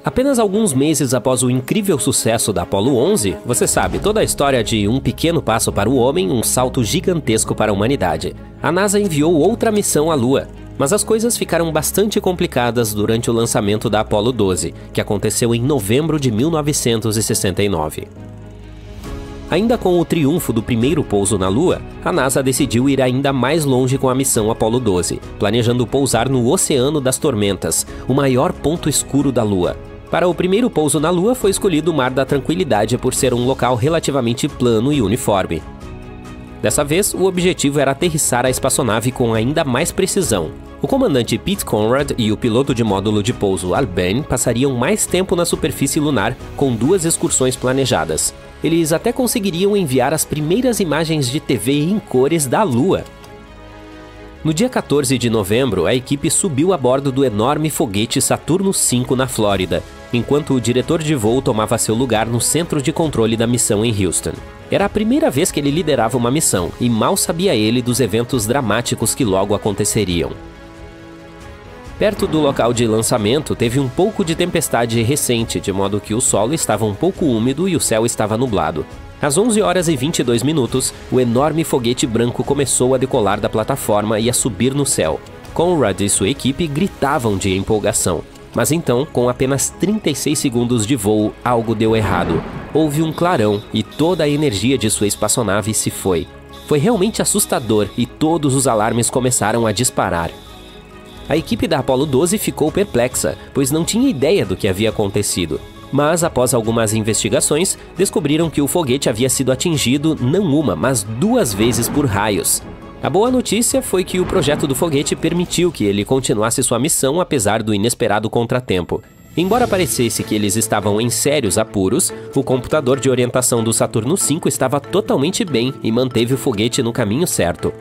Apenas alguns meses após o incrível sucesso da Apollo 11, você sabe, toda a história de um pequeno passo para o homem, um salto gigantesco para a humanidade. A NASA enviou outra missão à Lua, mas as coisas ficaram bastante complicadas durante o lançamento da Apollo 12, que aconteceu em novembro de 1969. Ainda com o triunfo do primeiro pouso na Lua, a NASA decidiu ir ainda mais longe com a missão Apollo 12, planejando pousar no Oceano das Tormentas, o maior ponto escuro da Lua. Para o primeiro pouso na Lua foi escolhido o Mar da Tranquilidade por ser um local relativamente plano e uniforme. Dessa vez, o objetivo era aterrissar a espaçonave com ainda mais precisão. O comandante Pete Conrad e o piloto de módulo de pouso Al Ben passariam mais tempo na superfície lunar com 2 excursões planejadas. Eles até conseguiriam enviar as primeiras imagens de TV em cores da Lua. No dia 14 de novembro, a equipe subiu a bordo do enorme foguete Saturno V na Flórida, enquanto o diretor de voo tomava seu lugar no centro de controle da missão em Houston. Era a primeira vez que ele liderava uma missão, e mal sabia ele dos eventos dramáticos que logo aconteceriam. Perto do local de lançamento, teve um pouco de tempestade recente, de modo que o solo estava um pouco úmido e o céu estava nublado. Às 11 horas e 22 minutos, o enorme foguete branco começou a decolar da plataforma e a subir no céu. Conrad e sua equipe gritavam de empolgação. Mas então, com apenas 36 segundos de voo, algo deu errado. Houve um clarão e toda a energia de sua espaçonave se foi. Foi realmente assustador e todos os alarmes começaram a disparar. A equipe da Apollo 12 ficou perplexa, pois não tinha ideia do que havia acontecido. Mas, após algumas investigações, descobriram que o foguete havia sido atingido não uma, mas 2 vezes por raios. A boa notícia foi que o projeto do foguete permitiu que ele continuasse sua missão apesar do inesperado contratempo. Embora parecesse que eles estavam em sérios apuros, o computador de orientação do Saturno V estava totalmente bem e manteve o foguete no caminho certo.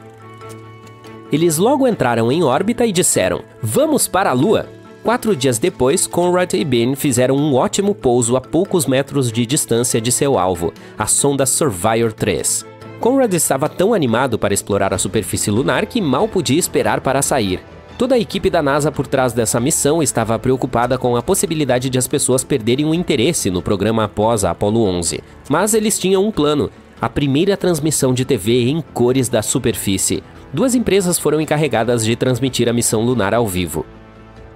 Eles logo entraram em órbita e disseram: "Vamos para a Lua!" 4 dias depois, Conrad e Ben fizeram um ótimo pouso a poucos metros de distância de seu alvo, a sonda Surveyor 3. Conrad estava tão animado para explorar a superfície lunar que mal podia esperar para sair. Toda a equipe da NASA por trás dessa missão estava preocupada com a possibilidade de as pessoas perderem o interesse no programa após a Apollo 11. Mas eles tinham um plano: a primeira transmissão de TV em cores da superfície. 2 empresas foram encarregadas de transmitir a missão lunar ao vivo.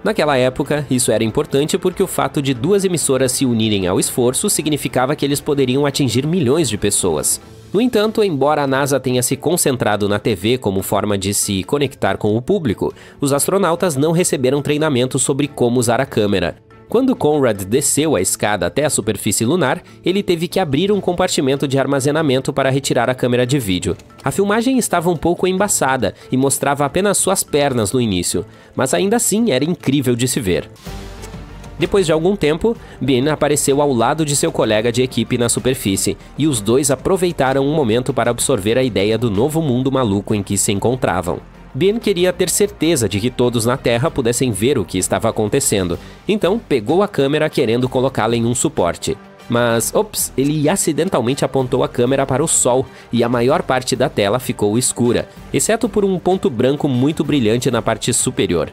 Naquela época, isso era importante porque o fato de 2 emissoras se unirem ao esforço significava que eles poderiam atingir milhões de pessoas. No entanto, embora a NASA tenha se concentrado na TV como forma de se conectar com o público, os astronautas não receberam treinamento sobre como usar a câmera. Quando Conrad desceu a escada até a superfície lunar, ele teve que abrir um compartimento de armazenamento para retirar a câmera de vídeo. A filmagem estava um pouco embaçada e mostrava apenas suas pernas no início, mas ainda assim era incrível de se ver. Depois de algum tempo, Ben apareceu ao lado de seu colega de equipe na superfície, e os dois aproveitaram um momento para absorver a ideia do novo mundo maluco em que se encontravam. Ben queria ter certeza de que todos na Terra pudessem ver o que estava acontecendo, então pegou a câmera querendo colocá-la em um suporte. Mas, ele acidentalmente apontou a câmera para o Sol e a maior parte da tela ficou escura, exceto por um ponto branco muito brilhante na parte superior.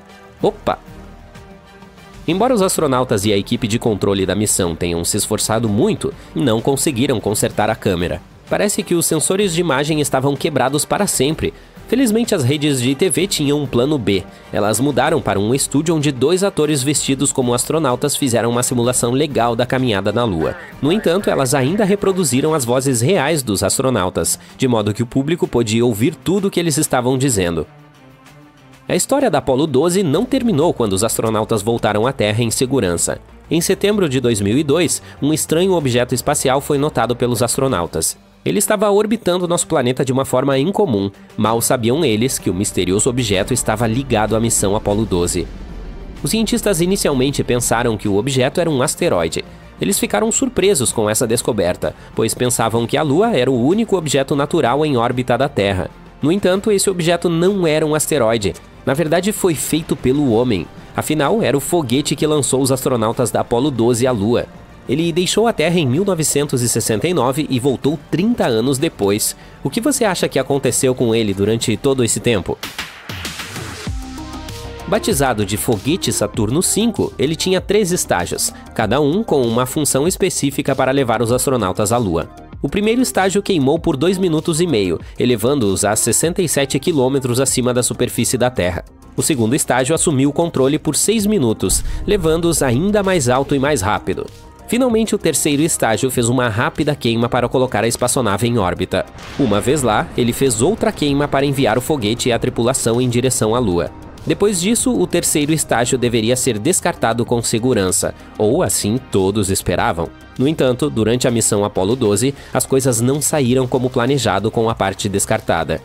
Embora os astronautas e a equipe de controle da missão tenham se esforçado muito, não conseguiram consertar a câmera. Parece que os sensores de imagem estavam quebrados para sempre. Felizmente, as redes de TV tinham um plano B. Elas mudaram para um estúdio onde 2 atores vestidos como astronautas fizeram uma simulação legal da caminhada na Lua. No entanto, elas ainda reproduziram as vozes reais dos astronautas, de modo que o público podia ouvir tudo o que eles estavam dizendo. A história da Apollo 12 não terminou quando os astronautas voltaram à Terra em segurança. Em setembro de 2002, um estranho objeto espacial foi notado pelos astronautas. Ele estava orbitando nosso planeta de uma forma incomum. Mal sabiam eles que o misterioso objeto estava ligado à missão Apollo 12. Os cientistas inicialmente pensaram que o objeto era um asteroide. Eles ficaram surpresos com essa descoberta, pois pensavam que a Lua era o único objeto natural em órbita da Terra. No entanto, esse objeto não era um asteroide. Na verdade, foi feito pelo homem. Afinal, era o foguete que lançou os astronautas da Apollo 12 à Lua. Ele deixou a Terra em 1969 e voltou 30 anos depois. O que você acha que aconteceu com ele durante todo esse tempo? Batizado de Foguete Saturno V, ele tinha 3 estágios, cada um com uma função específica para levar os astronautas à Lua. O primeiro estágio queimou por 2 minutos e meio, elevando-os a 67 quilômetros acima da superfície da Terra. O segundo estágio assumiu o controle por 6 minutos, levando-os ainda mais alto e mais rápido. Finalmente, o terceiro estágio fez uma rápida queima para colocar a espaçonave em órbita. Uma vez lá, ele fez outra queima para enviar o foguete e a tripulação em direção à Lua. Depois disso, o terceiro estágio deveria ser descartado com segurança, ou assim todos esperavam. No entanto, durante a missão Apollo 12, as coisas não saíram como planejado com a parte descartada.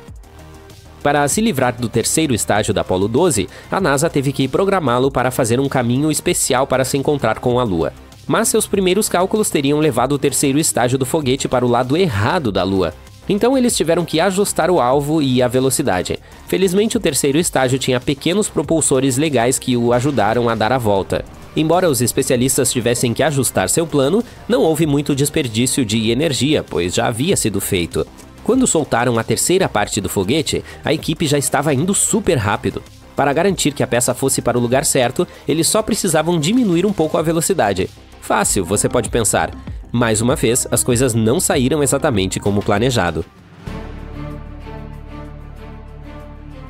Para se livrar do terceiro estágio da Apollo 12, a NASA teve que programá-lo para fazer um caminho especial para se encontrar com a Lua. Mas seus primeiros cálculos teriam levado o terceiro estágio do foguete para o lado errado da Lua. Então eles tiveram que ajustar o alvo e a velocidade. Felizmente, o terceiro estágio tinha pequenos propulsores legais que o ajudaram a dar a volta. Embora os especialistas tivessem que ajustar seu plano, não houve muito desperdício de energia, pois já havia sido feito. Quando soltaram a terceira parte do foguete, a equipe já estava indo super rápido. Para garantir que a peça fosse para o lugar certo, eles só precisavam diminuir um pouco a velocidade. Fácil, você pode pensar. Mais uma vez, as coisas não saíram exatamente como planejado.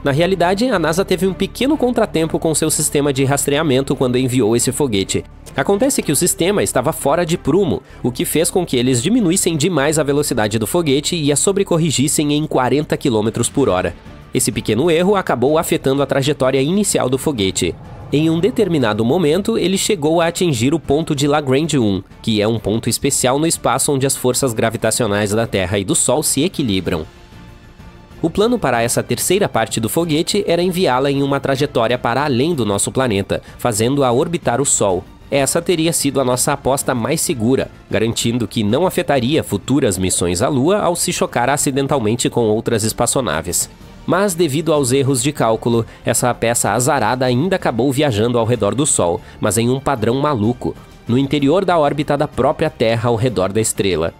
Na realidade, a NASA teve um pequeno contratempo com seu sistema de rastreamento quando enviou esse foguete. Acontece que o sistema estava fora de prumo, o que fez com que eles diminuíssem demais a velocidade do foguete e a sobrecorrigissem em 40 km por hora. Esse pequeno erro acabou afetando a trajetória inicial do foguete. Em um determinado momento, ele chegou a atingir o ponto de Lagrange 1, que é um ponto especial no espaço onde as forças gravitacionais da Terra e do Sol se equilibram. O plano para essa terceira parte do foguete era enviá-la em uma trajetória para além do nosso planeta, fazendo-a orbitar o Sol. Essa teria sido a nossa aposta mais segura, garantindo que não afetaria futuras missões à Lua ao se chocar acidentalmente com outras espaçonaves. Mas, devido aos erros de cálculo, essa peça azarada ainda acabou viajando ao redor do Sol, mas em um padrão maluco, no interior da órbita da própria Terra ao redor da estrela.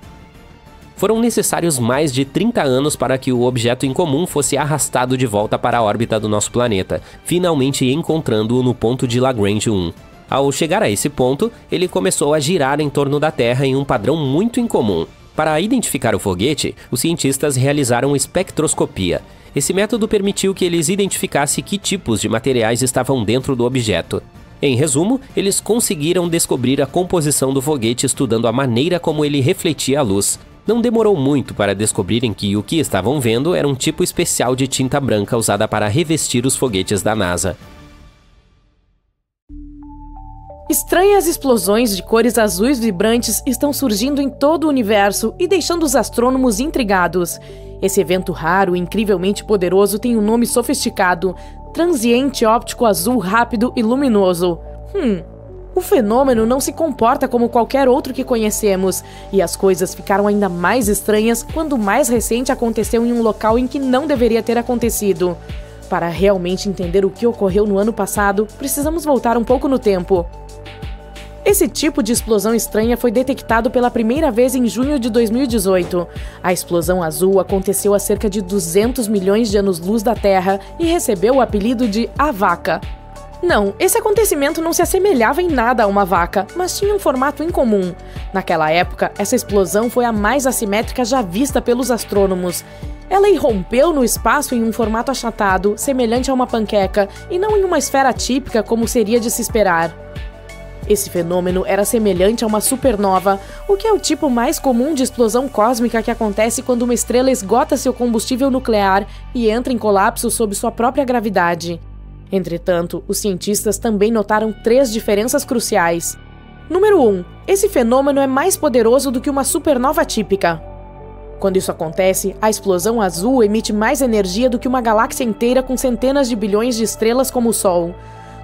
Foram necessários mais de 30 anos para que o objeto incomum fosse arrastado de volta para a órbita do nosso planeta, finalmente encontrando-o no ponto de Lagrange 1. Ao chegar a esse ponto, ele começou a girar em torno da Terra em um padrão muito incomum. Para identificar o foguete, os cientistas realizaram espectroscopia. Esse método permitiu que eles identificassem que tipos de materiais estavam dentro do objeto. Em resumo, eles conseguiram descobrir a composição do foguete estudando a maneira como ele refletia a luz. Não demorou muito para descobrirem que o que estavam vendo era um tipo especial de tinta branca usada para revestir os foguetes da NASA. Estranhas explosões de cores azuis vibrantes estão surgindo em todo o universo e deixando os astrônomos intrigados. Esse evento raro e incrivelmente poderoso tem um nome sofisticado: transiente óptico azul rápido e luminoso. O fenômeno não se comporta como qualquer outro que conhecemos, e as coisas ficaram ainda mais estranhas quando o mais recente aconteceu em um local em que não deveria ter acontecido. Para realmente entender o que ocorreu no ano passado, precisamos voltar um pouco no tempo. Esse tipo de explosão estranha foi detectado pela primeira vez em junho de 2018. A explosão azul aconteceu a cerca de 200 milhões de anos-luz da Terra e recebeu o apelido de A Vaca. Não, esse acontecimento não se assemelhava em nada a uma vaca, mas tinha um formato incomum. Naquela época, essa explosão foi a mais assimétrica já vista pelos astrônomos. Ela irrompeu no espaço em um formato achatado, semelhante a uma panqueca, e não em uma esfera típica como seria de se esperar. Esse fenômeno era semelhante a uma supernova, o que é o tipo mais comum de explosão cósmica que acontece quando uma estrela esgota seu combustível nuclear e entra em colapso sob sua própria gravidade. Entretanto, os cientistas também notaram 3 diferenças cruciais. Número 1. Esse fenômeno é mais poderoso do que uma supernova típica. Quando isso acontece, a explosão azul emite mais energia do que uma galáxia inteira com centenas de bilhões de estrelas como o Sol.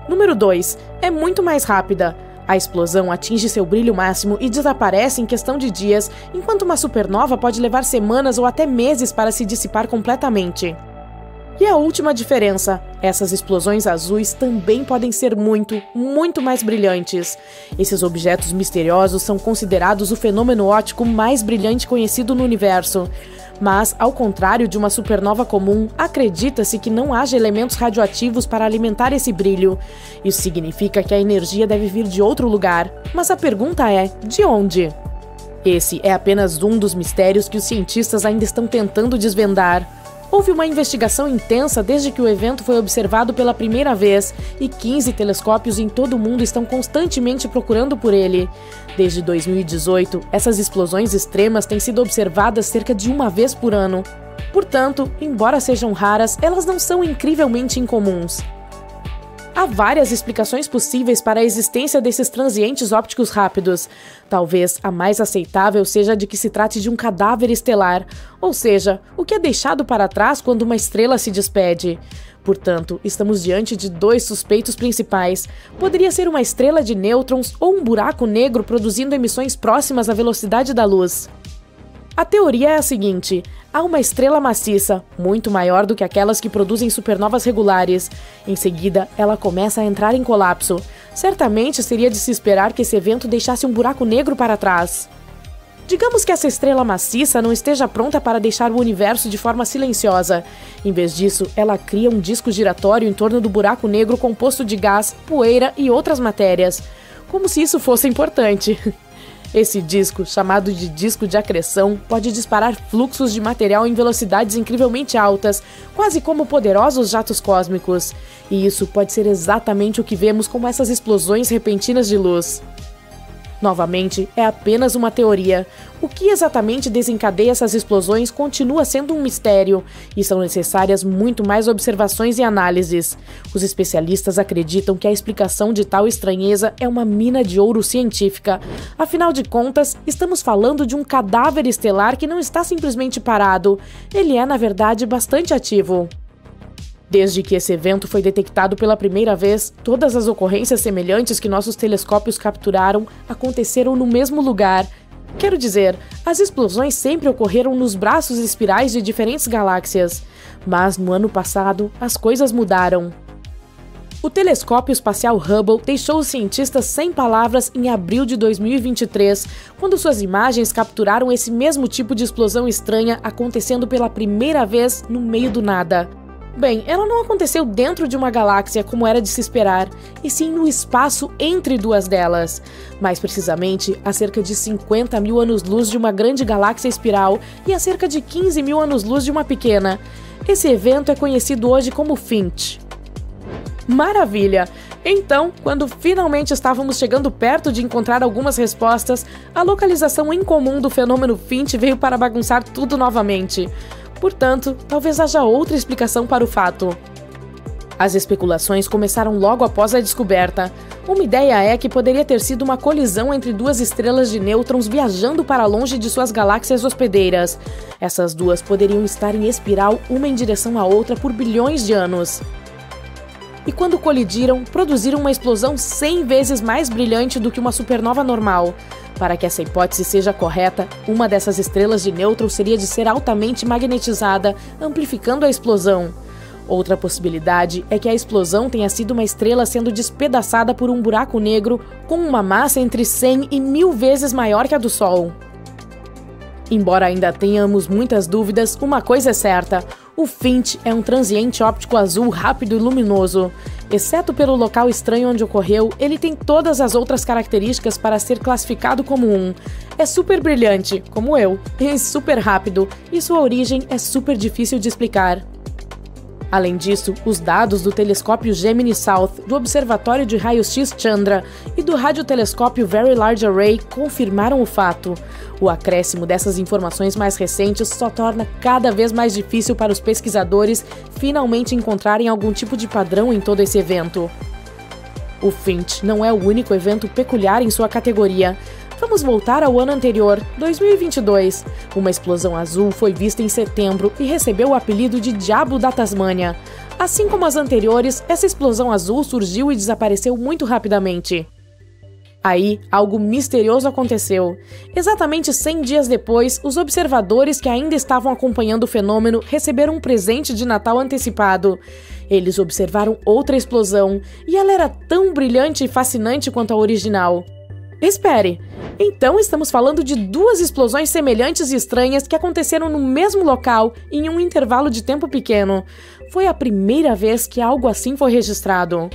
Número 2. É muito mais rápida. A explosão atinge seu brilho máximo e desaparece em questão de dias, enquanto uma supernova pode levar semanas ou até meses para se dissipar completamente. E a última diferença: essas explosões azuis também podem ser muito mais brilhantes. Esses objetos misteriosos são considerados o fenômeno óptico mais brilhante conhecido no universo. Mas, ao contrário de uma supernova comum, acredita-se que não haja elementos radioativos para alimentar esse brilho. Isso significa que a energia deve vir de outro lugar. Mas a pergunta é, de onde? Esse é apenas um dos mistérios que os cientistas ainda estão tentando desvendar. Houve uma investigação intensa desde que o evento foi observado pela primeira vez, e 15 telescópios em todo o mundo estão constantemente procurando por ele. Desde 2018, essas explosões extremas têm sido observadas cerca de uma vez por ano. Portanto, embora sejam raras, elas não são incrivelmente incomuns. Há várias explicações possíveis para a existência desses transientes ópticos rápidos. Talvez a mais aceitável seja de que se trate de um cadáver estelar, ou seja, o que é deixado para trás quando uma estrela se despede. Portanto, estamos diante de dois suspeitos principais. Poderia ser uma estrela de nêutrons ou um buraco negro produzindo emissões próximas à velocidade da luz. A teoria é a seguinte: há uma estrela maciça, muito maior do que aquelas que produzem supernovas regulares. Em seguida, ela começa a entrar em colapso. Certamente seria de se esperar que esse evento deixasse um buraco negro para trás. Digamos que essa estrela maciça não esteja pronta para deixar o universo de forma silenciosa. Em vez disso, ela cria um disco giratório em torno do buraco negro composto de gás, poeira e outras matérias. Como se isso fosse importante. Esse disco, chamado de disco de acreção, pode disparar fluxos de material em velocidades incrivelmente altas, quase como poderosos jatos cósmicos. E isso pode ser exatamente o que vemos como essas explosões repentinas de luz. Novamente, é apenas uma teoria. O que exatamente desencadeia essas explosões continua sendo um mistério, e são necessárias muito mais observações e análises. Os especialistas acreditam que a explicação de tal estranheza é uma mina de ouro científica. Afinal de contas, estamos falando de um cadáver estelar que não está simplesmente parado. Ele é, na verdade, bastante ativo. Desde que esse evento foi detectado pela primeira vez, todas as ocorrências semelhantes que nossos telescópios capturaram aconteceram no mesmo lugar. Quero dizer, as explosões sempre ocorreram nos braços espirais de diferentes galáxias. Mas no ano passado, as coisas mudaram. O telescópio espacial Hubble deixou os cientistas sem palavras em abril de 2023, quando suas imagens capturaram esse mesmo tipo de explosão estranha acontecendo pela primeira vez no meio do nada. Bem, ela não aconteceu dentro de uma galáxia como era de se esperar, e sim no espaço entre duas delas. Mais precisamente, a cerca de 50 mil anos-luz de uma grande galáxia espiral e a cerca de 15 mil anos-luz de uma pequena. Esse evento é conhecido hoje como FINCH. Maravilha! Então, quando finalmente estávamos chegando perto de encontrar algumas respostas, a localização incomum do fenômeno FINCH veio para bagunçar tudo novamente. Portanto, talvez haja outra explicação para o fato. As especulações começaram logo após a descoberta. Uma ideia é que poderia ter sido uma colisão entre duas estrelas de nêutrons viajando para longe de suas galáxias hospedeiras. Essas duas poderiam estar em espiral uma em direção à outra por bilhões de anos. E quando colidiram, produziram uma explosão 100 vezes mais brilhante do que uma supernova normal. Para que essa hipótese seja correta, uma dessas estrelas de nêutrons seria de ser altamente magnetizada, amplificando a explosão. Outra possibilidade é que a explosão tenha sido uma estrela sendo despedaçada por um buraco negro com uma massa entre 100 e 1000 vezes maior que a do Sol. Embora ainda tenhamos muitas dúvidas, uma coisa é certa: o FINCH é um transiente óptico azul rápido e luminoso. Exceto pelo local estranho onde ocorreu, ele tem todas as outras características para ser classificado como um. É super brilhante, como eu, e super rápido, e sua origem é super difícil de explicar. Além disso, os dados do telescópio Gemini South, do Observatório de Raios-X Chandra e do radiotelescópio Very Large Array confirmaram o fato. O acréscimo dessas informações mais recentes só torna cada vez mais difícil para os pesquisadores finalmente encontrarem algum tipo de padrão em todo esse evento. O FINCH não é o único evento peculiar em sua categoria. Vamos voltar ao ano anterior, 2022. Uma explosão azul foi vista em setembro e recebeu o apelido de Diabo da Tasmânia. Assim como as anteriores, essa explosão azul surgiu e desapareceu muito rapidamente. Aí, algo misterioso aconteceu. Exatamente 100 dias depois, os observadores que ainda estavam acompanhando o fenômeno receberam um presente de Natal antecipado. Eles observaram outra explosão, e ela era tão brilhante e fascinante quanto a original. Espere! Então estamos falando de duas explosões semelhantes e estranhas que aconteceram no mesmo local em um intervalo de tempo pequeno. Foi a primeira vez que algo assim foi registrado.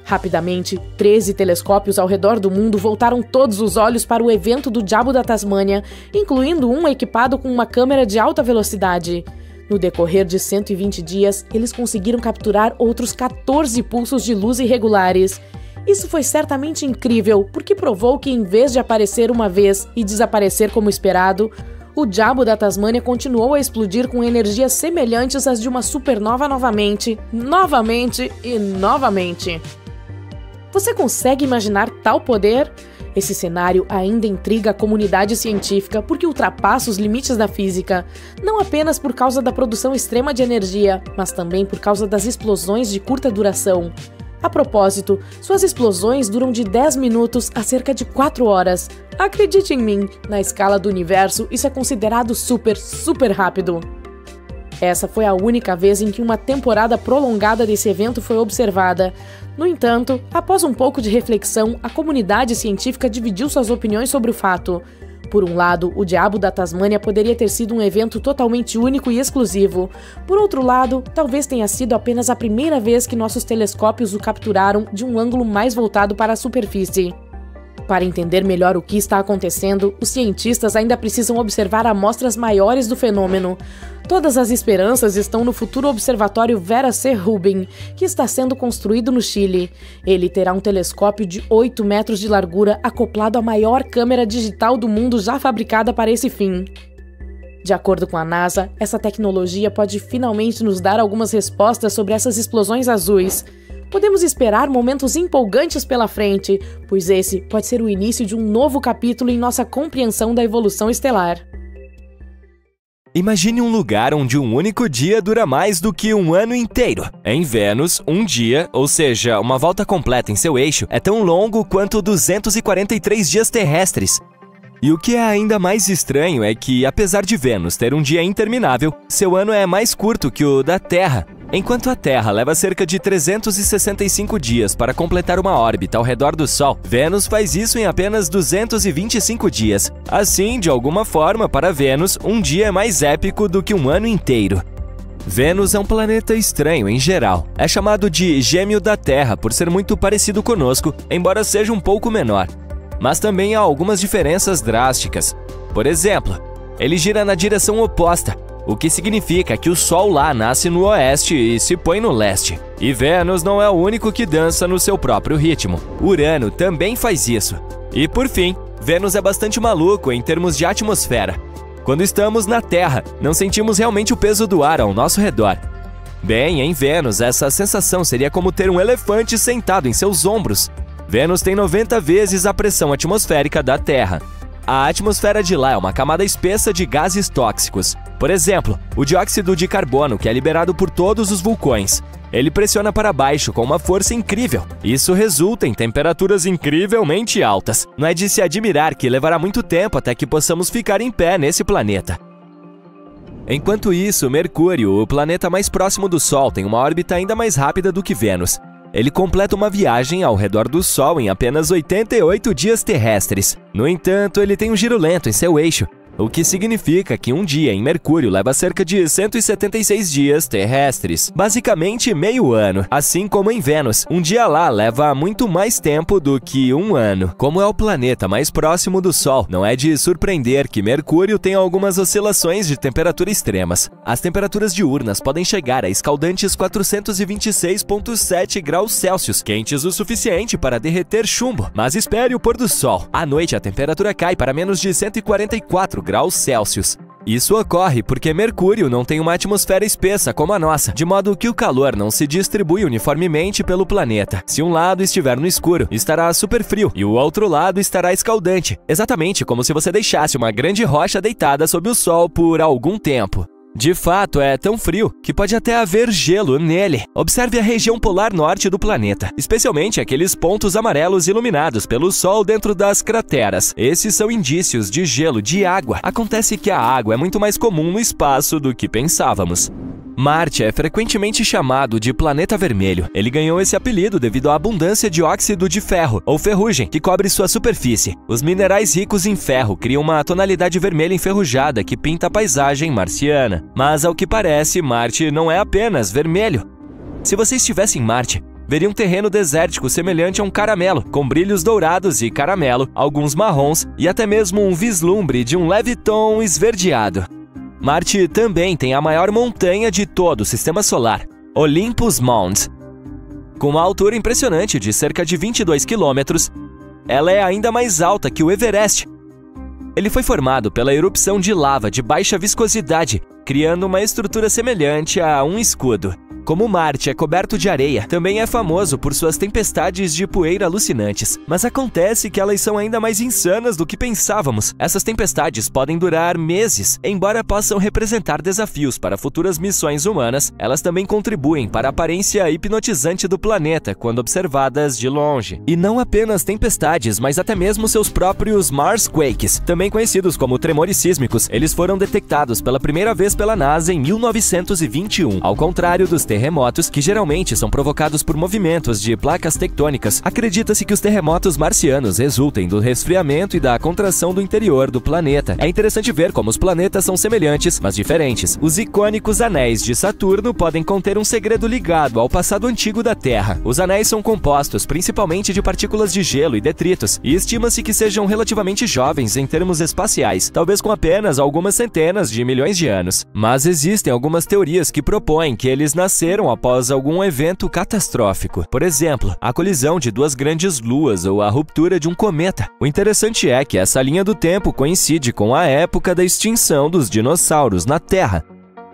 Rapidamente, 13 telescópios ao redor do mundo voltaram todos os olhos para o evento do Diabo da Tasmânia, incluindo um equipado com uma câmera de alta velocidade. No decorrer de 120 dias, eles conseguiram capturar outros 14 pulsos de luz irregulares. Isso foi certamente incrível, porque provou que, em vez de aparecer uma vez e desaparecer como esperado, o Diabo da Tasmânia continuou a explodir com energias semelhantes às de uma supernova novamente e novamente. Você consegue imaginar tal poder? Esse cenário ainda intriga a comunidade científica porque ultrapassa os limites da física, não apenas por causa da produção extrema de energia, mas também por causa das explosões de curta duração. A propósito, suas explosões duram de 10 minutos a cerca de 4 horas. Acredite em mim, na escala do universo, isso é considerado super rápido. Essa foi a única vez em que uma temporada prolongada desse evento foi observada. No entanto, após um pouco de reflexão, a comunidade científica dividiu suas opiniões sobre o fato. Por um lado, o Diabo da Tasmânia poderia ter sido um evento totalmente único e exclusivo. Por outro lado, talvez tenha sido apenas a primeira vez que nossos telescópios o capturaram de um ângulo mais voltado para a superfície. Para entender melhor o que está acontecendo, os cientistas ainda precisam observar amostras maiores do fenômeno. Todas as esperanças estão no futuro observatório Vera C. Rubin, que está sendo construído no Chile. Ele terá um telescópio de 8 metros de largura acoplado à maior câmera digital do mundo já fabricada para esse fim. De acordo com a NASA, essa tecnologia pode finalmente nos dar algumas respostas sobre essas explosões azuis. Podemos esperar momentos empolgantes pela frente, pois esse pode ser o início de um novo capítulo em nossa compreensão da evolução estelar. Imagine um lugar onde um único dia dura mais do que um ano inteiro. Em Vênus, um dia, ou seja, uma volta completa em seu eixo, é tão longo quanto 243 dias terrestres. E o que é ainda mais estranho é que, apesar de Vênus ter um dia interminável, seu ano é mais curto que o da Terra. Enquanto a Terra leva cerca de 365 dias para completar uma órbita ao redor do Sol, Vênus faz isso em apenas 225 dias. Assim, de alguma forma, para Vênus, um dia é mais épico do que um ano inteiro. Vênus é um planeta estranho em geral. É chamado de gêmeo da Terra por ser muito parecido conosco, embora seja um pouco menor. Mas também há algumas diferenças drásticas. Por exemplo, ele gira na direção oposta, o que significa que o Sol lá nasce no oeste e se põe no leste. E Vênus não é o único que dança no seu próprio ritmo. Urano também faz isso. E por fim, Vênus é bastante maluco em termos de atmosfera. Quando estamos na Terra, não sentimos realmente o peso do ar ao nosso redor. Bem, em Vênus, essa sensação seria como ter um elefante sentado em seus ombros. Vênus tem 90 vezes a pressão atmosférica da Terra. A atmosfera de lá é uma camada espessa de gases tóxicos. Por exemplo, o dióxido de carbono, que é liberado por todos os vulcões. Ele pressiona para baixo com uma força incrível. Isso resulta em temperaturas incrivelmente altas. Não é de se admirar que levará muito tempo até que possamos ficar em pé nesse planeta. Enquanto isso, Mercúrio, o planeta mais próximo do Sol, tem uma órbita ainda mais rápida do que Vênus. Ele completa uma viagem ao redor do Sol em apenas 88 dias terrestres. No entanto, ele tem um giro lento em seu eixo, o que significa que um dia em Mercúrio leva cerca de 176 dias terrestres, basicamente meio ano. Assim como em Vênus, um dia lá leva muito mais tempo do que um ano. Como é o planeta mais próximo do Sol, não é de surpreender que Mercúrio tenha algumas oscilações de temperatura extremas. As temperaturas diurnas podem chegar a escaldantes 426,7 graus Celsius, quentes o suficiente para derreter chumbo. Mas espere o pôr do Sol. À noite, a temperatura cai para menos de 144 graus Celsius. Isso ocorre porque Mercúrio não tem uma atmosfera espessa como a nossa, de modo que o calor não se distribui uniformemente pelo planeta. Se um lado estiver no escuro, estará super frio e o outro lado estará escaldante, exatamente como se você deixasse uma grande rocha deitada sob o Sol por algum tempo. De fato, é tão frio que pode até haver gelo nele. Observe a região polar norte do planeta, especialmente aqueles pontos amarelos iluminados pelo Sol dentro das crateras. Esses são indícios de gelo de água. Acontece que a água é muito mais comum no espaço do que pensávamos. Marte é frequentemente chamado de planeta vermelho. Ele ganhou esse apelido devido à abundância de óxido de ferro, ou ferrugem, que cobre sua superfície. Os minerais ricos em ferro criam uma tonalidade vermelha enferrujada que pinta a paisagem marciana. Mas, ao que parece, Marte não é apenas vermelho. Se você estivesse em Marte, veria um terreno desértico semelhante a um caramelo, com brilhos dourados e caramelo, alguns marrons e até mesmo um vislumbre de um leve tom esverdeado. Marte também tem a maior montanha de todo o Sistema Solar, Olympus Mons. Com uma altura impressionante de cerca de 22 quilômetros, ela é ainda mais alta que o Everest. Ele foi formado pela erupção de lava de baixa viscosidade, criando uma estrutura semelhante a um escudo. Como Marte é coberto de areia, também é famoso por suas tempestades de poeira alucinantes. Mas acontece que elas são ainda mais insanas do que pensávamos. Essas tempestades podem durar meses. Embora possam representar desafios para futuras missões humanas, elas também contribuem para a aparência hipnotizante do planeta quando observadas de longe. E não apenas tempestades, mas até mesmo seus próprios Marsquakes, também conhecidos como tremores sísmicos, eles foram detectados pela primeira vez pela NASA em 1921. Ao contrário dos terremotos, que geralmente são provocados por movimentos de placas tectônicas, acredita-se que os terremotos marcianos resultem do resfriamento e da contração do interior do planeta. É interessante ver como os planetas são semelhantes, mas diferentes. Os icônicos anéis de Saturno podem conter um segredo ligado ao passado antigo da Terra. Os anéis são compostos principalmente de partículas de gelo e detritos, e estima-se que sejam relativamente jovens em termos espaciais, talvez com apenas algumas centenas de milhões de anos. Mas existem algumas teorias que propõem que eles nasceram após algum evento catastrófico. Por exemplo, a colisão de duas grandes luas ou a ruptura de um cometa. O interessante é que essa linha do tempo coincide com a época da extinção dos dinossauros na Terra.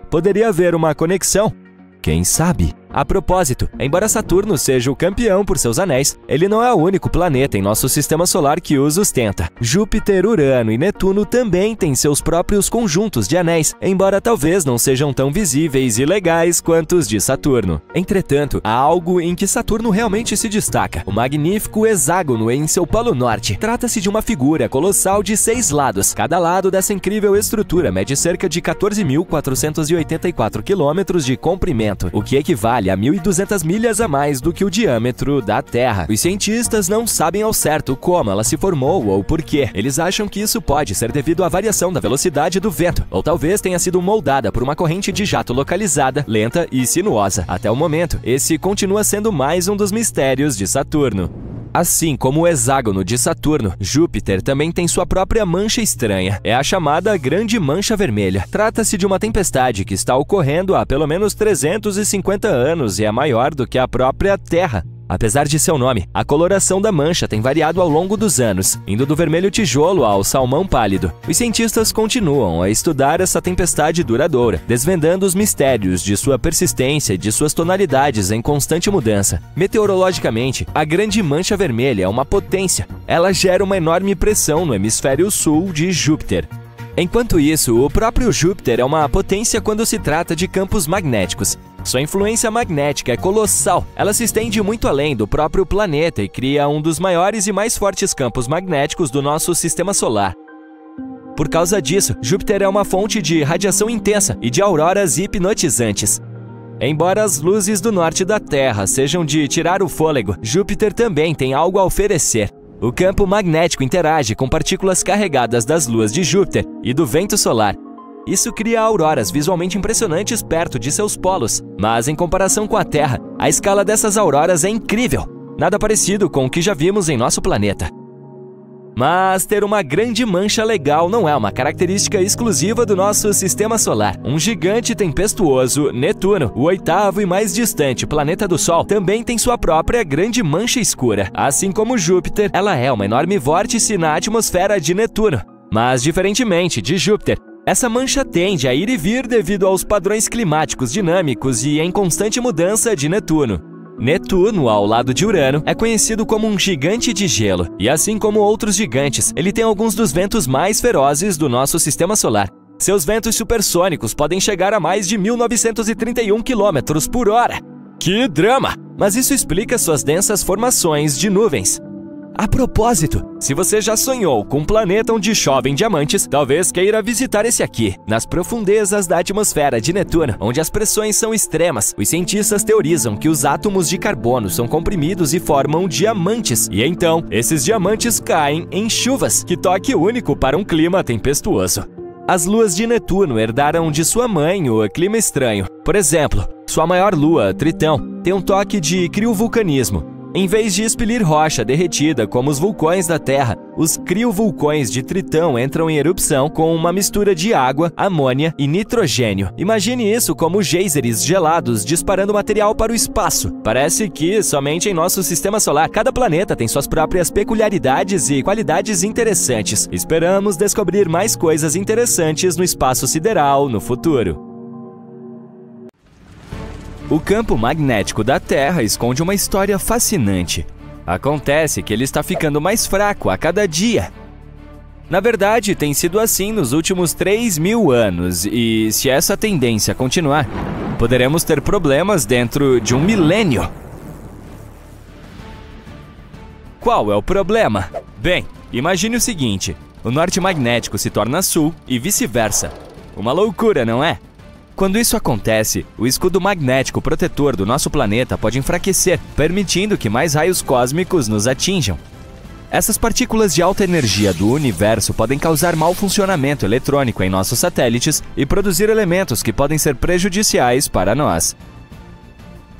Poderia haver uma conexão? Quem sabe? A propósito, embora Saturno seja o campeão por seus anéis, ele não é o único planeta em nosso sistema solar que os ostenta. Júpiter, Urano e Netuno também têm seus próprios conjuntos de anéis, embora talvez não sejam tão visíveis e legais quanto os de Saturno. Entretanto, há algo em que Saturno realmente se destaca: o magnífico hexágono em seu polo norte. Trata-se de uma figura colossal de 6 lados. Cada lado dessa incrível estrutura mede cerca de 14.484 quilômetros de comprimento, o que equivale a 1.200 milhas a mais do que o diâmetro da Terra. Os cientistas não sabem ao certo como ela se formou ou por quê. Eles acham que isso pode ser devido à variação da velocidade do vento, ou talvez tenha sido moldada por uma corrente de jato localizada, lenta e sinuosa. Até o momento, esse continua sendo mais um dos mistérios de Saturno. Assim como o hexágono de Saturno, Júpiter também tem sua própria mancha estranha. É a chamada Grande Mancha Vermelha. Trata-se de uma tempestade que está ocorrendo há pelo menos 350 anos e é maior do que a própria Terra. Apesar de seu nome, a coloração da mancha tem variado ao longo dos anos, indo do vermelho tijolo ao salmão pálido. Os cientistas continuam a estudar essa tempestade duradoura, desvendando os mistérios de sua persistência e de suas tonalidades em constante mudança. Meteorologicamente, a Grande Mancha Vermelha é uma potência. Ela gera uma enorme pressão no hemisfério sul de Júpiter. Enquanto isso, o próprio Júpiter é uma potência quando se trata de campos magnéticos. Sua influência magnética é colossal. Ela se estende muito além do próprio planeta e cria um dos maiores e mais fortes campos magnéticos do nosso sistema solar. Por causa disso, Júpiter é uma fonte de radiação intensa e de auroras hipnotizantes. Embora as luzes do norte da Terra sejam de tirar o fôlego, Júpiter também tem algo a oferecer. O campo magnético interage com partículas carregadas das luas de Júpiter e do vento solar. Isso cria auroras visualmente impressionantes perto de seus polos, mas em comparação com a Terra, a escala dessas auroras é incrível, nada parecido com o que já vimos em nosso planeta. Mas ter uma grande mancha legal não é uma característica exclusiva do nosso sistema solar. Um gigante tempestuoso, Netuno, o oitavo e mais distante planeta do Sol, também tem sua própria grande mancha escura. Assim como Júpiter, ela é uma enorme vórtice na atmosfera de Netuno. Mas, diferentemente de Júpiter, essa mancha tende a ir e vir devido aos padrões climáticos dinâmicos e em constante mudança de Netuno. Netuno, ao lado de Urano, é conhecido como um gigante de gelo, e assim como outros gigantes, ele tem alguns dos ventos mais ferozes do nosso sistema solar. Seus ventos supersônicos podem chegar a mais de 1.931 km por hora. Que drama! Mas isso explica suas densas formações de nuvens. A propósito, se você já sonhou com um planeta onde chovem diamantes, talvez queira visitar esse aqui. Nas profundezas da atmosfera de Netuno, onde as pressões são extremas, os cientistas teorizam que os átomos de carbono são comprimidos e formam diamantes. E então, esses diamantes caem em chuvas, que toque único para um clima tempestuoso. As luas de Netuno herdaram de sua mãe o clima estranho. Por exemplo, sua maior lua, Tritão, tem um toque de criovulcanismo. Em vez de expelir rocha derretida como os vulcões da Terra, os criovulcões de Tritão entram em erupção com uma mistura de água, amônia e nitrogênio. Imagine isso como geysers gelados disparando material para o espaço. Parece que, somente em nosso sistema solar, cada planeta tem suas próprias peculiaridades e qualidades interessantes. Esperamos descobrir mais coisas interessantes no espaço sideral no futuro. O campo magnético da Terra esconde uma história fascinante. Acontece que ele está ficando mais fraco a cada dia. Na verdade, tem sido assim nos últimos 3.000 anos, e se essa tendência continuar, poderemos ter problemas dentro de um milênio. Qual é o problema? Bem, imagine o seguinte: o norte magnético se torna sul e vice-versa. Uma loucura, não é? Quando isso acontece, o escudo magnético protetor do nosso planeta pode enfraquecer, permitindo que mais raios cósmicos nos atinjam. Essas partículas de alta energia do universo podem causar mau funcionamento eletrônico em nossos satélites e produzir elementos que podem ser prejudiciais para nós.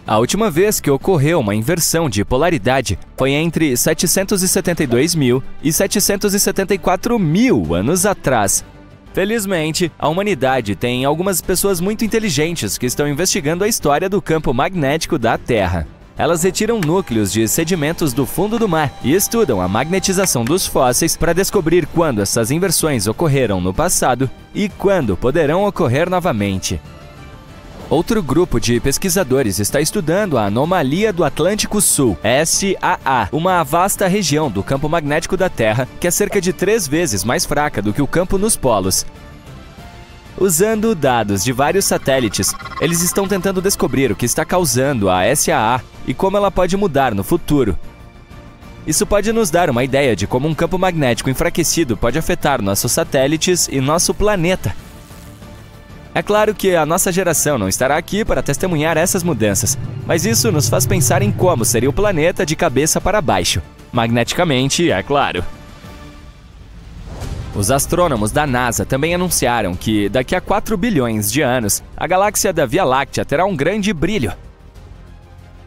A última vez que ocorreu uma inversão de polaridade foi entre 772.000 e 774.000 anos atrás. Felizmente, a humanidade tem algumas pessoas muito inteligentes que estão investigando a história do campo magnético da Terra. Elas retiram núcleos de sedimentos do fundo do mar e estudam a magnetização dos fósseis para descobrir quando essas inversões ocorreram no passado e quando poderão ocorrer novamente. Outro grupo de pesquisadores está estudando a anomalia do Atlântico Sul, SAA, uma vasta região do campo magnético da Terra que é cerca de 3 vezes mais fraca do que o campo nos polos. Usando dados de vários satélites, eles estão tentando descobrir o que está causando a SAA e como ela pode mudar no futuro. Isso pode nos dar uma ideia de como um campo magnético enfraquecido pode afetar nossos satélites e nosso planeta. É claro que a nossa geração não estará aqui para testemunhar essas mudanças, mas isso nos faz pensar em como seria o planeta de cabeça para baixo. Magneticamente, é claro. Os astrônomos da NASA também anunciaram que, daqui a 4 bilhões de anos, a galáxia da Via Láctea terá um grande brilho.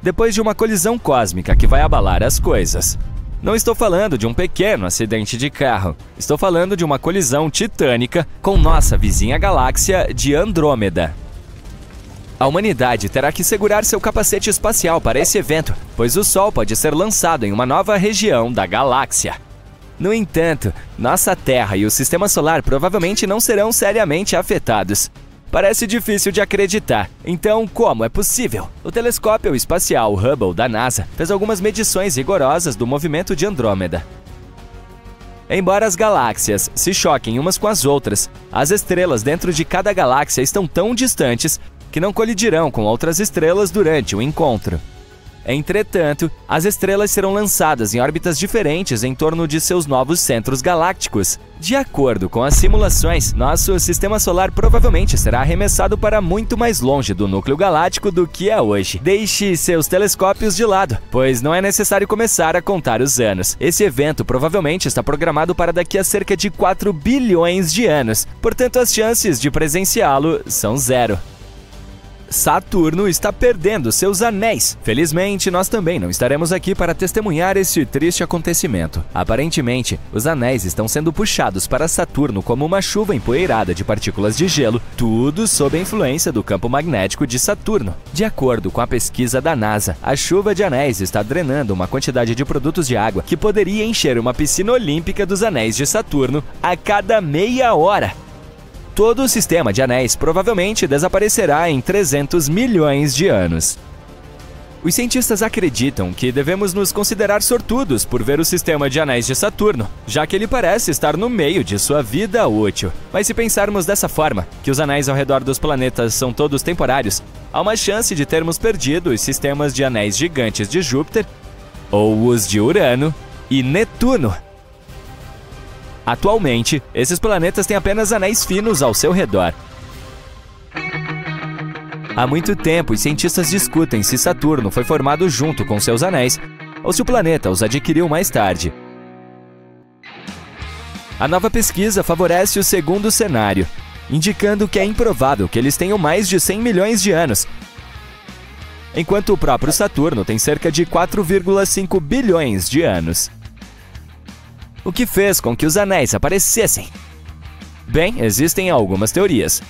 Depois de uma colisão cósmica que vai abalar as coisas. Não estou falando de um pequeno acidente de carro. Estou falando de uma colisão titânica com nossa vizinha galáxia de Andrômeda. A humanidade terá que segurar seu capacete espacial para esse evento, pois o Sol pode ser lançado em uma nova região da galáxia. No entanto, nossa Terra e o Sistema Solar provavelmente não serão seriamente afetados. Parece difícil de acreditar. Então, como é possível? O telescópio espacial Hubble da NASA fez algumas medições rigorosas do movimento de Andrômeda. Embora as galáxias se choquem umas com as outras, as estrelas dentro de cada galáxia estão tão distantes que não colidirão com outras estrelas durante o encontro. Entretanto, as estrelas serão lançadas em órbitas diferentes em torno de seus novos centros galácticos. De acordo com as simulações, nosso sistema solar provavelmente será arremessado para muito mais longe do núcleo galáctico do que é hoje. Deixe seus telescópios de lado, pois não é necessário começar a contar os anos. Esse evento provavelmente está programado para daqui a cerca de 4 bilhões de anos, portanto as chances de presenciá-lo são 0. Saturno está perdendo seus anéis. Felizmente, nós também não estaremos aqui para testemunhar esse triste acontecimento. Aparentemente, os anéis estão sendo puxados para Saturno como uma chuva empoeirada de partículas de gelo, tudo sob a influência do campo magnético de Saturno. De acordo com a pesquisa da NASA, a chuva de anéis está drenando uma quantidade de produtos de água que poderia encher uma piscina olímpica dos anéis de Saturno a cada meia hora. Todo o sistema de anéis provavelmente desaparecerá em 300 milhões de anos. Os cientistas acreditam que devemos nos considerar sortudos por ver o sistema de anéis de Saturno, já que ele parece estar no meio de sua vida útil. Mas se pensarmos dessa forma, que os anéis ao redor dos planetas são todos temporários, há uma chance de termos perdido os sistemas de anéis gigantes de Júpiter, ou os de Urano, e Netuno. Atualmente, esses planetas têm apenas anéis finos ao seu redor. Há muito tempo, os cientistas discutem se Saturno foi formado junto com seus anéis ou se o planeta os adquiriu mais tarde. A nova pesquisa favorece o segundo cenário, indicando que é improvável que eles tenham mais de 100 milhões de anos, enquanto o próprio Saturno tem cerca de 4,5 bilhões de anos. O que fez com que os anéis aparecessem? Bem, existem algumas teorias.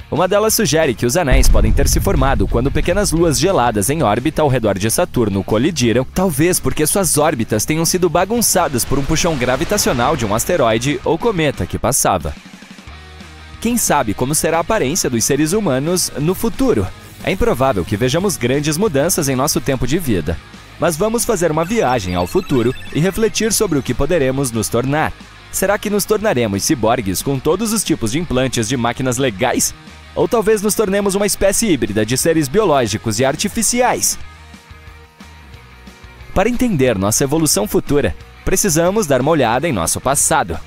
Uma delas sugere que os anéis podem ter se formado quando pequenas luas geladas em órbita ao redor de Saturno colidiram, talvez porque suas órbitas tenham sido bagunçadas por um puxão gravitacional de um asteroide ou cometa que passava. Quem sabe como será a aparência dos seres humanos no futuro? É improvável que vejamos grandes mudanças em nosso tempo de vida, mas vamos fazer uma viagem ao futuro e refletir sobre o que poderemos nos tornar. Será que nos tornaremos ciborgues com todos os tipos de implantes de máquinas legais? Ou talvez nos tornemos uma espécie híbrida de seres biológicos e artificiais? Para entender nossa evolução futura, precisamos dar uma olhada em nosso passado.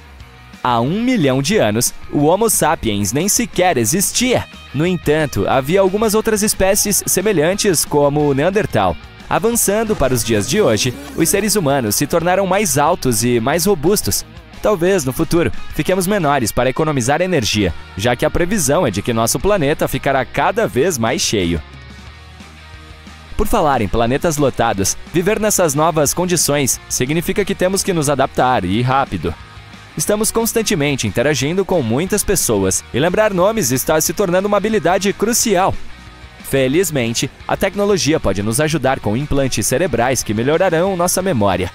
Há 1 milhão de anos, o Homo sapiens nem sequer existia. No entanto, havia algumas outras espécies semelhantes, como o Neandertal. Avançando para os dias de hoje, os seres humanos se tornaram mais altos e mais robustos. Talvez, no futuro, fiquemos menores para economizar energia, já que a previsão é de que nosso planeta ficará cada vez mais cheio. Por falar em planetas lotados, viver nessas novas condições significa que temos que nos adaptar e rápido. Estamos constantemente interagindo com muitas pessoas e lembrar nomes está se tornando uma habilidade crucial. Felizmente, a tecnologia pode nos ajudar com implantes cerebrais que melhorarão nossa memória.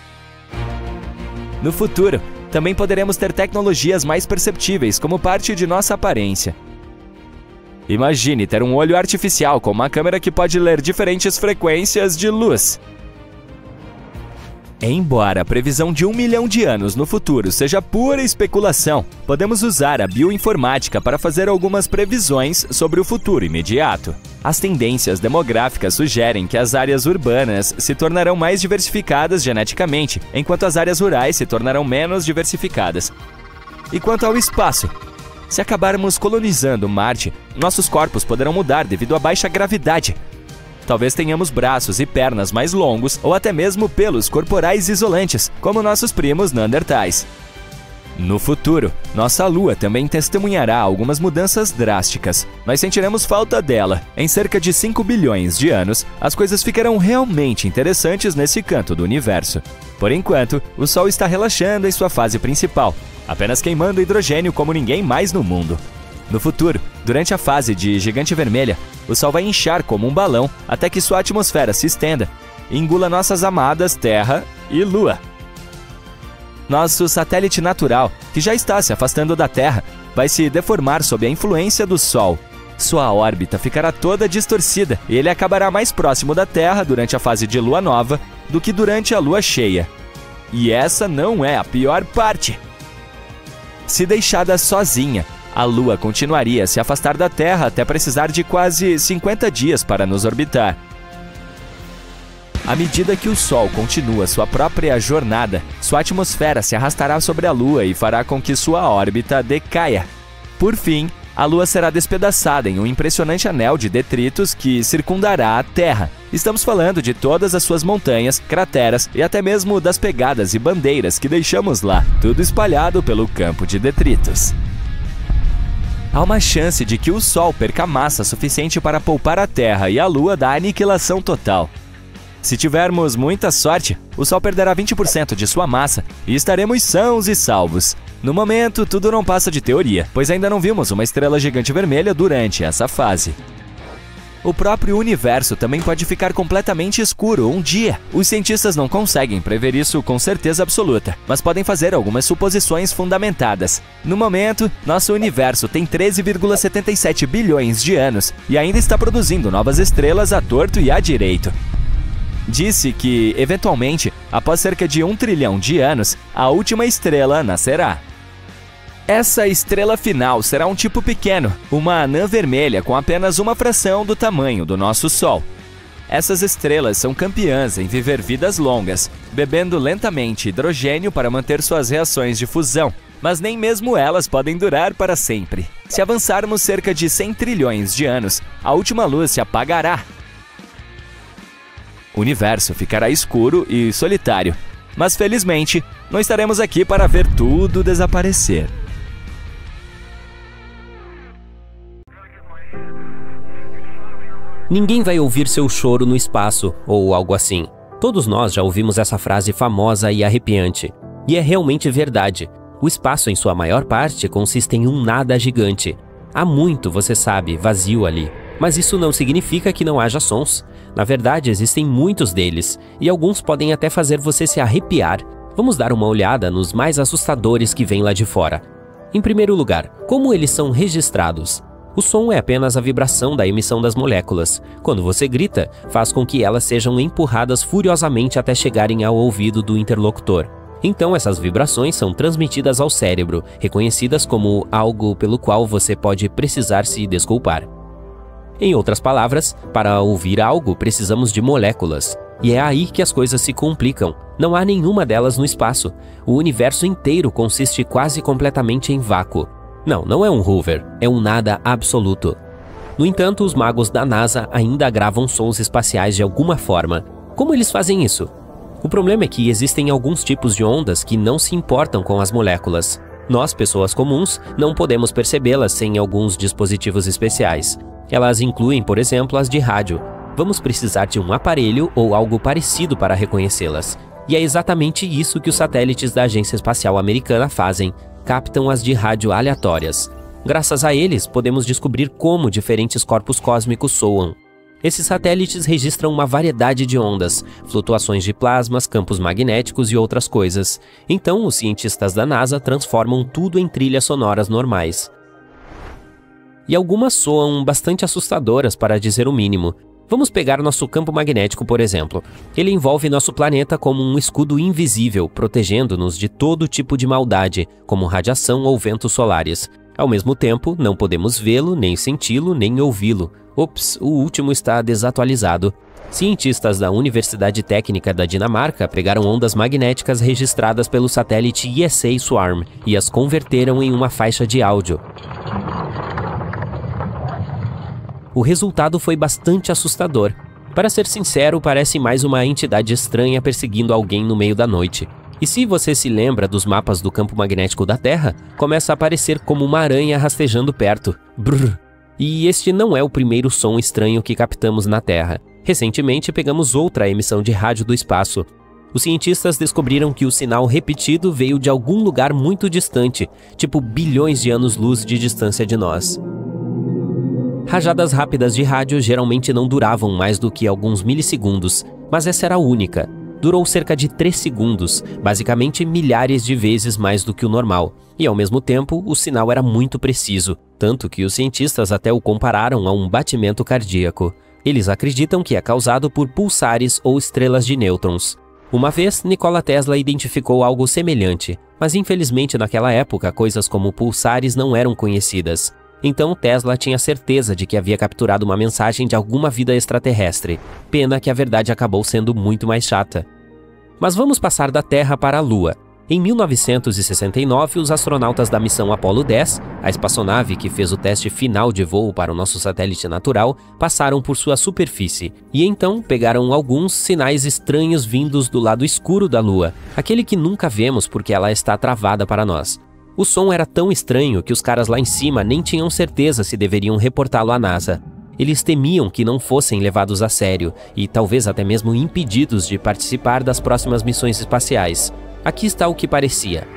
No futuro, também poderemos ter tecnologias mais perceptíveis como parte de nossa aparência. Imagine ter um olho artificial com uma câmera que pode ler diferentes frequências de luz. Embora a previsão de 1 milhão de anos no futuro seja pura especulação, podemos usar a bioinformática para fazer algumas previsões sobre o futuro imediato. As tendências demográficas sugerem que as áreas urbanas se tornarão mais diversificadas geneticamente, enquanto as áreas rurais se tornarão menos diversificadas. E quanto ao espaço? Se acabarmos colonizando Marte, nossos corpos poderão mudar devido à baixa gravidade. Talvez tenhamos braços e pernas mais longos ou até mesmo pelos corporais isolantes, como nossos primos neandertais. No futuro, nossa Lua também testemunhará algumas mudanças drásticas. Nós sentiremos falta dela. Em cerca de 5 bilhões de anos, as coisas ficarão realmente interessantes nesse canto do universo. Por enquanto, o Sol está relaxando em sua fase principal, apenas queimando hidrogênio como ninguém mais no mundo. No futuro, durante a fase de gigante vermelha, o Sol vai inchar como um balão até que sua atmosfera se estenda e engula nossas amadas Terra e Lua. Nosso satélite natural, que já está se afastando da Terra, vai se deformar sob a influência do Sol. Sua órbita ficará toda distorcida e ele acabará mais próximo da Terra durante a fase de lua nova do que durante a lua cheia. E essa não é a pior parte. Se deixada sozinha, a Lua continuaria a se afastar da Terra até precisar de quase 50 dias para nos orbitar. À medida que o Sol continua sua própria jornada, sua atmosfera se arrastará sobre a Lua e fará com que sua órbita decaia. Por fim, a Lua será despedaçada em um impressionante anel de detritos que circundará a Terra. Estamos falando de todas as suas montanhas, crateras e até mesmo das pegadas e bandeiras que deixamos lá, tudo espalhado pelo campo de detritos. Há uma chance de que o Sol perca massa suficiente para poupar a Terra e a Lua da aniquilação total. Se tivermos muita sorte, o Sol perderá 20% de sua massa e estaremos sãos e salvos. No momento, tudo não passa de teoria, pois ainda não vimos uma estrela gigante vermelha durante essa fase. O próprio universo também pode ficar completamente escuro um dia. Os cientistas não conseguem prever isso com certeza absoluta, mas podem fazer algumas suposições fundamentadas. No momento, nosso universo tem 13,77 bilhões de anos e ainda está produzindo novas estrelas à torto e à direito. Disse que, eventualmente, após cerca de 1 trilhão de anos, a última estrela nascerá. Essa estrela final será um tipo pequeno, uma anã vermelha com apenas uma fração do tamanho do nosso Sol. Essas estrelas são campeãs em viver vidas longas, bebendo lentamente hidrogênio para manter suas reações de fusão. Mas nem mesmo elas podem durar para sempre. Se avançarmos cerca de 100 trilhões de anos, a última luz se apagará. O universo ficará escuro e solitário. Mas felizmente, não estaremos aqui para ver tudo desaparecer. Ninguém vai ouvir seu choro no espaço, ou algo assim. Todos nós já ouvimos essa frase famosa e arrepiante. E é realmente verdade. O espaço, em sua maior parte, consiste em um nada gigante. Há muito, você sabe, vazio ali. Mas isso não significa que não haja sons. Na verdade, existem muitos deles, e alguns podem até fazer você se arrepiar. Vamos dar uma olhada nos mais assustadores que vêm lá de fora. Em primeiro lugar, como eles são registrados? O som é apenas a vibração da emissão das moléculas. Quando você grita, faz com que elas sejam empurradas furiosamente até chegarem ao ouvido do interlocutor. Então essas vibrações são transmitidas ao cérebro, reconhecidas como algo pelo qual você pode precisar se desculpar. Em outras palavras, para ouvir algo precisamos de moléculas. E é aí que as coisas se complicam. Não há nenhuma delas no espaço. O universo inteiro consiste quase completamente em vácuo. Não é um Hoover, é um nada absoluto. No entanto, os magos da NASA ainda gravam sons espaciais de alguma forma. Como eles fazem isso? O problema é que existem alguns tipos de ondas que não se importam com as moléculas. Nós, pessoas comuns, não podemos percebê-las sem alguns dispositivos especiais. Elas incluem, por exemplo, as de rádio. Vamos precisar de um aparelho ou algo parecido para reconhecê-las. E é exatamente isso que os satélites da Agência Espacial Americana fazem. Captam as de rádio aleatórias. Graças a eles, podemos descobrir como diferentes corpos cósmicos soam. Esses satélites registram uma variedade de ondas, flutuações de plasmas, campos magnéticos e outras coisas. Então, os cientistas da NASA transformam tudo em trilhas sonoras normais. E algumas soam bastante assustadoras, para dizer o mínimo. Vamos pegar nosso campo magnético, por exemplo. Ele envolve nosso planeta como um escudo invisível, protegendo-nos de todo tipo de maldade, como radiação ou ventos solares. Ao mesmo tempo, não podemos vê-lo, nem senti-lo, nem ouvi-lo. Ops, o último está desatualizado. Cientistas da Universidade Técnica da Dinamarca pegaram ondas magnéticas registradas pelo satélite ESA Swarm e as converteram em uma faixa de áudio. O resultado foi bastante assustador. Para ser sincero, parece mais uma entidade estranha perseguindo alguém no meio da noite. E se você se lembra dos mapas do campo magnético da Terra, começa a aparecer como uma aranha rastejando perto. Brrr. E este não é o primeiro som estranho que captamos na Terra. Recentemente pegamos outra emissão de rádio do espaço. Os cientistas descobriram que o sinal repetido veio de algum lugar muito distante, tipo bilhões de anos-luz de distância de nós. Rajadas rápidas de rádio geralmente não duravam mais do que alguns milissegundos, mas essa era a única. Durou cerca de 3 segundos, basicamente milhares de vezes mais do que o normal. E ao mesmo tempo, o sinal era muito preciso, tanto que os cientistas até o compararam a um batimento cardíaco. Eles acreditam que é causado por pulsares ou estrelas de nêutrons. Uma vez, Nikola Tesla identificou algo semelhante, mas infelizmente naquela época coisas como pulsares não eram conhecidas. Então Tesla tinha certeza de que havia capturado uma mensagem de alguma vida extraterrestre. Pena que a verdade acabou sendo muito mais chata. Mas vamos passar da Terra para a Lua. Em 1969, os astronautas da missão Apollo 10, a espaçonave que fez o teste final de voo para o nosso satélite natural, passaram por sua superfície. E então pegaram alguns sinais estranhos vindos do lado escuro da Lua, aquele que nunca vemos porque ela está travada para nós. O som era tão estranho que os caras lá em cima nem tinham certeza se deveriam reportá-lo à NASA. Eles temiam que não fossem levados a sério e talvez até mesmo impedidos de participar das próximas missões espaciais. Aqui está o que parecia.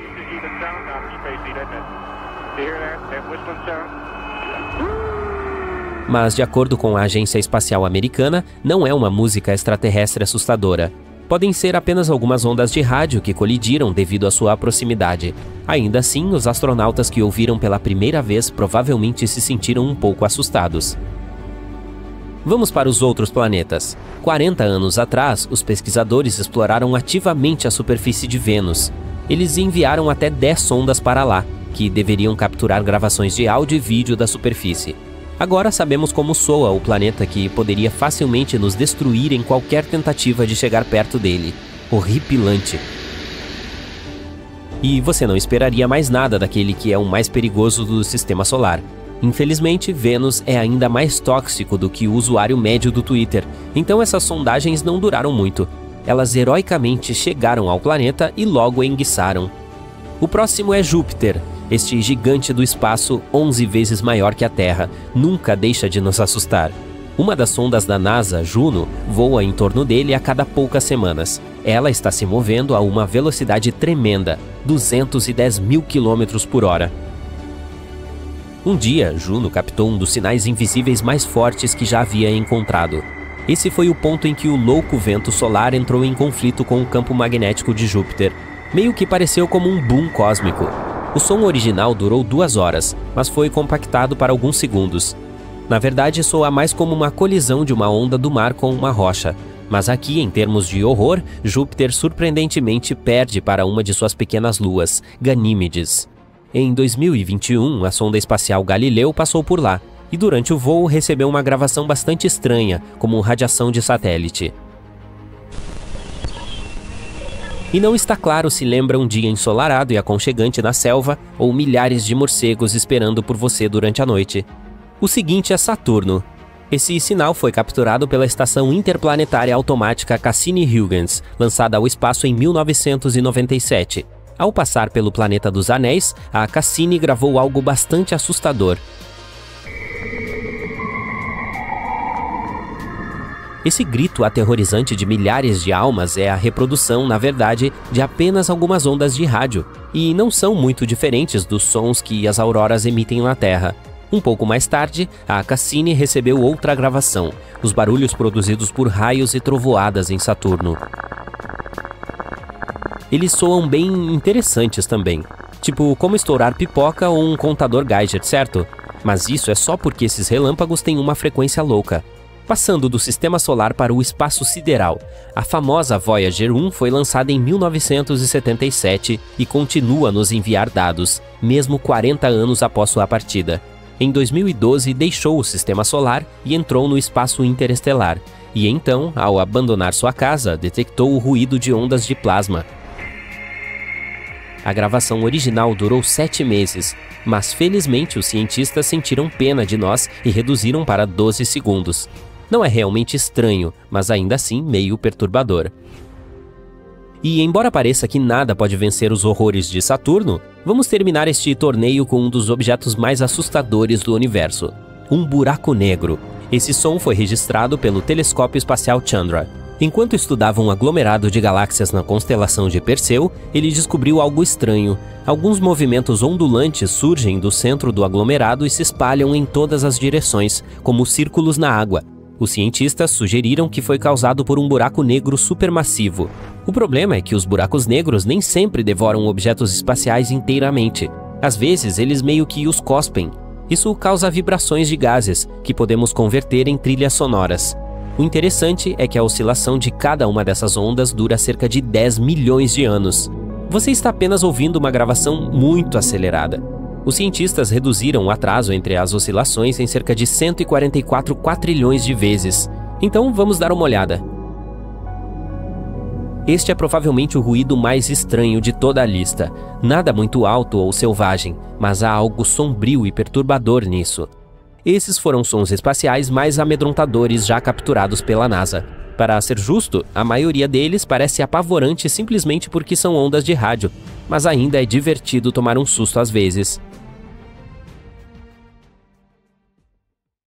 Mas, de acordo com a Agência Espacial Americana, não é uma música extraterrestre assustadora. Podem ser apenas algumas ondas de rádio que colidiram devido à sua proximidade. Ainda assim, os astronautas que ouviram pela primeira vez provavelmente se sentiram um pouco assustados. Vamos para os outros planetas. 40 anos atrás, os pesquisadores exploraram ativamente a superfície de Vênus. Eles enviaram até 10 sondas para lá, que deveriam capturar gravações de áudio e vídeo da superfície. Agora sabemos como soa o planeta que poderia facilmente nos destruir em qualquer tentativa de chegar perto dele. horripilante. E você não esperaria mais nada daquele que é o mais perigoso do sistema solar. Infelizmente, Vênus é ainda mais tóxico do que o usuário médio do Twitter, então essas sondagens não duraram muito. Elas heroicamente chegaram ao planeta e logo enguiçaram. O próximo é Júpiter. Este gigante do espaço, 11 vezes maior que a Terra, nunca deixa de nos assustar. Uma das sondas da NASA, Juno, voa em torno dele a cada poucas semanas. Ela está se movendo a uma velocidade tremenda, 210 mil quilômetros por hora. Um dia, Juno captou um dos sinais invisíveis mais fortes que já havia encontrado. Esse foi o ponto em que o louco vento solar entrou em conflito com o campo magnético de Júpiter. Meio que pareceu como um boom cósmico. O som original durou 2 horas, mas foi compactado para alguns segundos. Na verdade, soa mais como uma colisão de uma onda do mar com uma rocha. Mas aqui, em termos de horror, Júpiter surpreendentemente perde para uma de suas pequenas luas, Ganímedes. Em 2021, a sonda espacial Galileu passou por lá, e durante o voo recebeu uma gravação bastante estranha, como radiação de satélite. E não está claro se lembra um dia ensolarado e aconchegante na selva, ou milhares de morcegos esperando por você durante a noite. O seguinte é Saturno. Esse sinal foi capturado pela Estação Interplanetária Automática Cassini-Huygens, lançada ao espaço em 1997. Ao passar pelo Planeta dos Anéis, a Cassini gravou algo bastante assustador. Esse grito aterrorizante de milhares de almas é a reprodução, na verdade, de apenas algumas ondas de rádio, e não são muito diferentes dos sons que as auroras emitem na Terra. Um pouco mais tarde, a Cassini recebeu outra gravação, os barulhos produzidos por raios e trovoadas em Saturno. Eles soam bem interessantes também, tipo como estourar pipoca ou um contador Geiger, certo? Mas isso é só porque esses relâmpagos têm uma frequência louca. Passando do sistema solar para o espaço sideral, a famosa Voyager 1 foi lançada em 1977 e continua a nos enviar dados, mesmo 40 anos após sua partida. Em 2012, deixou o sistema solar e entrou no espaço interestelar, e então, ao abandonar sua casa, detectou o ruído de ondas de plasma. A gravação original durou 7 meses, mas felizmente os cientistas sentiram pena de nós e reduziram para 12 segundos. Não é realmente estranho, mas ainda assim meio perturbador. E embora pareça que nada pode vencer os horrores de Saturno, vamos terminar este torneio com um dos objetos mais assustadores do universo, um buraco negro. Esse som foi registrado pelo Telescópio Espacial Chandra. Enquanto estudava um aglomerado de galáxias na constelação de Perseu, ele descobriu algo estranho. Alguns movimentos ondulantes surgem do centro do aglomerado e se espalham em todas as direções, como círculos na água. Os cientistas sugeriram que foi causado por um buraco negro supermassivo. O problema é que os buracos negros nem sempre devoram objetos espaciais inteiramente. Às vezes, eles meio que os cospem. Isso causa vibrações de gases, que podemos converter em trilhas sonoras. O interessante é que a oscilação de cada uma dessas ondas dura cerca de 10 milhões de anos. Você está apenas ouvindo uma gravação muito acelerada. Os cientistas reduziram o atraso entre as oscilações em cerca de 144 quatrilhões de vezes. Então vamos dar uma olhada. Este é provavelmente o ruído mais estranho de toda a lista. Nada muito alto ou selvagem, mas há algo sombrio e perturbador nisso. Esses foram sons espaciais mais amedrontadores já capturados pela NASA. Para ser justo, a maioria deles parece apavorante simplesmente porque são ondas de rádio, mas ainda é divertido tomar um susto às vezes.